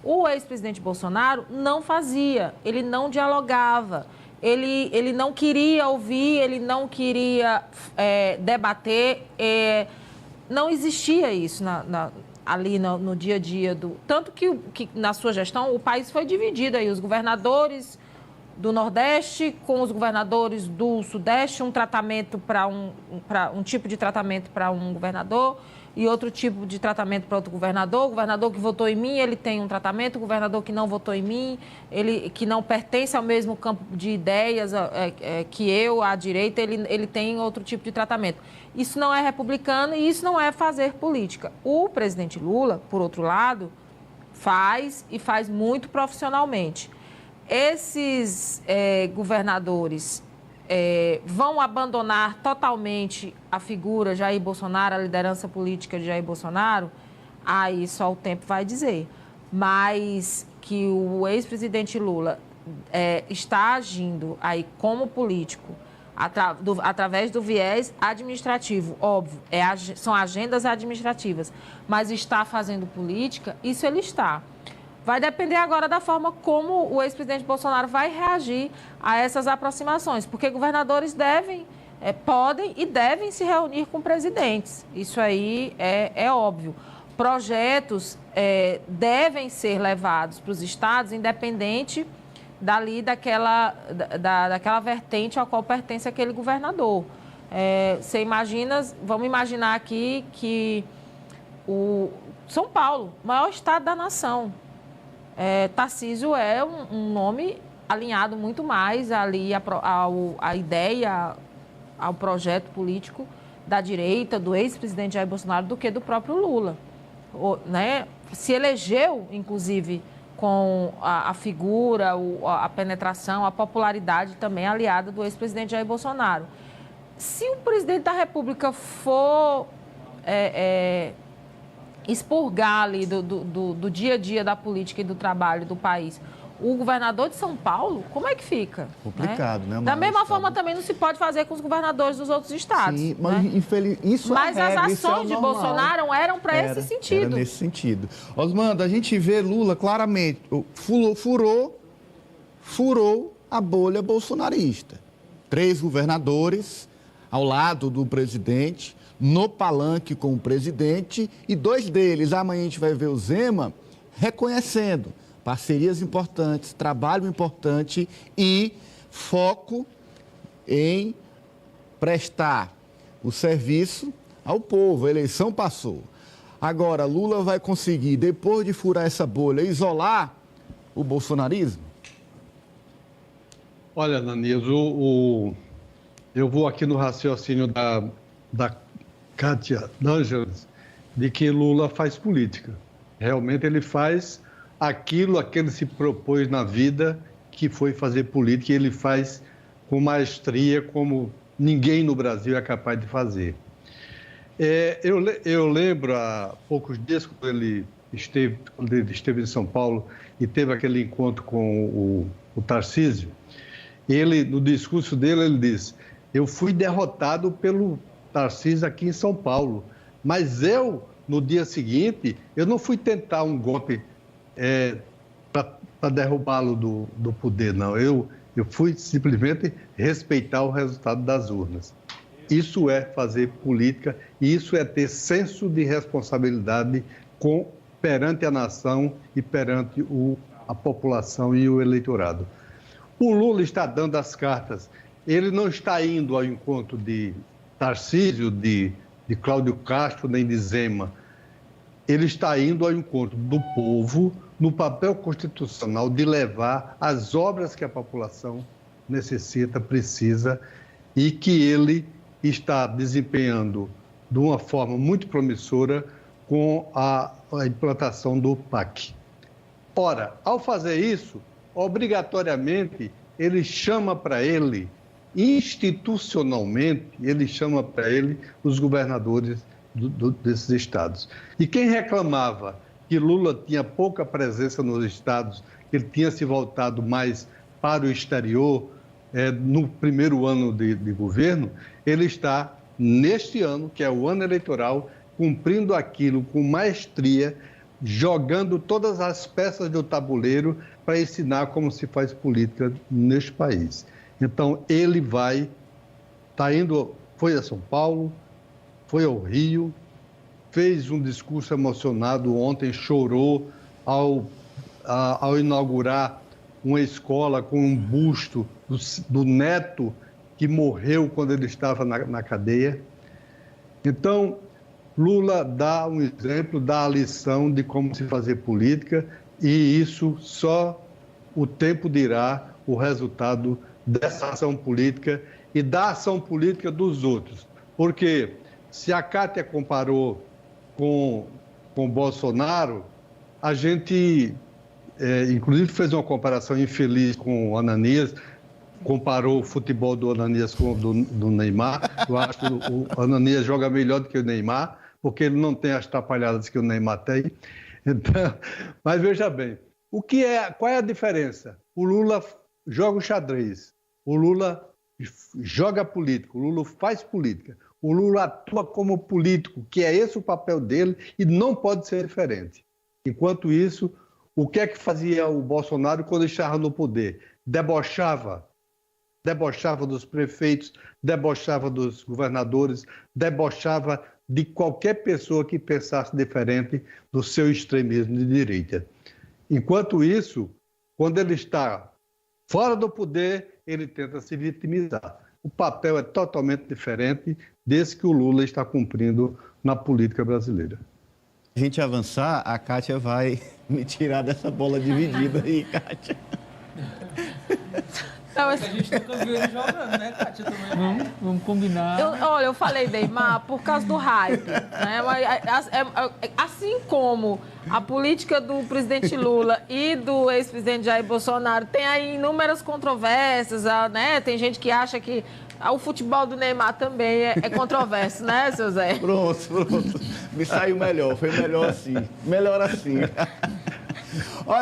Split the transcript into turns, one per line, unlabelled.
O ex-presidente Bolsonaro não fazia, ele não dialogava, ele não queria ouvir, ele não queria debater, não existia isso ali no dia a dia. Tanto que na sua gestão o país foi dividido aí, os governadores do Nordeste com os governadores do Sudeste, um tratamento um tipo de tratamento para um governador e outro tipo de tratamento para outro governador. O governador que votou em mim, ele tem um tratamento, o governador que não votou em mim, ele que não pertence ao mesmo campo de ideias que eu, à direita, ele tem outro tipo de tratamento. Isso não é republicano e isso não é fazer política. O presidente Lula, por outro lado, faz e faz muito profissionalmente. Esses governadores vão abandonar totalmente a figura Jair Bolsonaro, a liderança política de Jair Bolsonaro? Aí só o tempo vai dizer. Mas que o ex-presidente Lula está agindo aí como político através do viés administrativo, óbvio, são agendas administrativas, mas está fazendo política, isso ele está. Vai depender agora da forma como o ex-presidente Bolsonaro vai reagir a essas aproximações, porque governadores podem e devem se reunir com presidentes. Isso aí é óbvio. Projetos devem ser levados para os estados, independente daquela vertente ao qual pertence aquele governador. Vamos imaginar aqui que o São Paulo, o maior estado da nação, Tarcísio é um nome alinhado muito mais ali à ideia, ao projeto político da direita, do ex-presidente Jair Bolsonaro, do que do próprio Lula. Se elegeu, inclusive, com a figura, a penetração, a popularidade também aliada do ex-presidente Jair Bolsonaro. Se o presidente da República for expurgar ali do dia a dia da política e do trabalho do país o governador de São Paulo, como é que fica?
Complicado, né?
Da mesma forma também não se pode fazer com os governadores dos outros estados.
Sim, mas isso
mas
é regra,
as ações de Bolsonaro eram para esse sentido.
Era nesse sentido. Osmando, a gente vê Lula claramente, furou a bolha bolsonarista. 3 governadores ao lado do presidente, no palanque com o presidente, e 2 deles, amanhã a gente vai ver o Zema, reconhecendo parcerias importantes, trabalho importante e foco em prestar o serviço ao povo. A eleição passou. Agora, Lula vai conseguir, depois de furar essa bolha, isolar o bolsonarismo?
Olha, Nanias, eu vou aqui no raciocínio da Kátia D'Ângeles, de que Lula faz política. Realmente ele faz aquilo a que ele se propôs na vida, que foi fazer política, e ele faz com maestria, como ninguém no Brasil é capaz de fazer. Eu lembro, há poucos dias, quando ele esteve em São Paulo e teve aquele encontro com o Tarcísio, no discurso dele, ele disse: eu fui derrotado pelo Tarcísio aqui em São Paulo, mas no dia seguinte, eu não fui tentar um golpe para derrubá-lo do poder, não. Eu fui simplesmente respeitar o resultado das urnas. Isso é fazer política e isso é ter senso de responsabilidade perante a nação e perante a população e o eleitorado. O Lula está dando as cartas. Ele não está indo ao encontro de Tarcísio, de Cláudio Castro, nem de Zema. Ele está indo ao encontro do povo no papel constitucional de levar as obras que a população necessita, precisa, e que ele está desempenhando de uma forma muito promissora com a implantação do PAC. Ora, ao fazer isso, obrigatoriamente, ele chama para ele, institucionalmente, ele chama para ele os governadores desses estados. E quem reclamava que Lula tinha pouca presença nos estados, que ele tinha se voltado mais para o exterior no primeiro ano de governo, ele está, neste ano, que é o ano eleitoral, cumprindo aquilo com maestria, jogando todas as peças do tabuleiro para ensinar como se faz política neste país. Então, ele foi a São Paulo, foi ao Rio, fez um discurso emocionado ontem, chorou ao inaugurar uma escola com um busto do neto que morreu quando ele estava na cadeia. Então, Lula dá um exemplo, dá a lição de como se fazer política, e isso só o tempo dirá o resultado dessa ação política e da ação política dos outros. Porque se a Kátia comparou com Bolsonaro, a gente, inclusive, fez uma comparação infeliz com o Ananias, comparou o futebol do Ananias com o do Neymar. Eu acho que o Ananias joga melhor do que o Neymar, porque ele não tem as atrapalhadas que o Neymar tem. Então, mas veja bem, qual é a diferença? O Lula joga o xadrez, o Lula joga política, o Lula faz política, o Lula atua como político, que é esse o papel dele e não pode ser diferente. Enquanto isso, o que é que fazia o Bolsonaro quando estava no poder? Debochava dos prefeitos, debochava dos governadores, debochava de qualquer pessoa que pensasse diferente do seu extremismo de direita. Enquanto isso, quando ele está fora do poder, ele tenta se vitimizar. O papel é totalmente diferente desse que o Lula está cumprindo na política brasileira.
Se a gente avançar, a Kátia vai me tirar dessa bola dividida aí, Kátia.
Não, mas... A gente nunca viu ele jogando, né, Kátia? Vamos combinar.
Eu falei Neymar por causa do hype, né? Assim como a política do presidente Lula e do ex-presidente Jair Bolsonaro tem aí inúmeras controvérsias, né? Tem gente que acha que o futebol do Neymar também é controverso, né, seu Zé?
Pronto. Me saiu melhor, foi melhor assim. Melhor assim.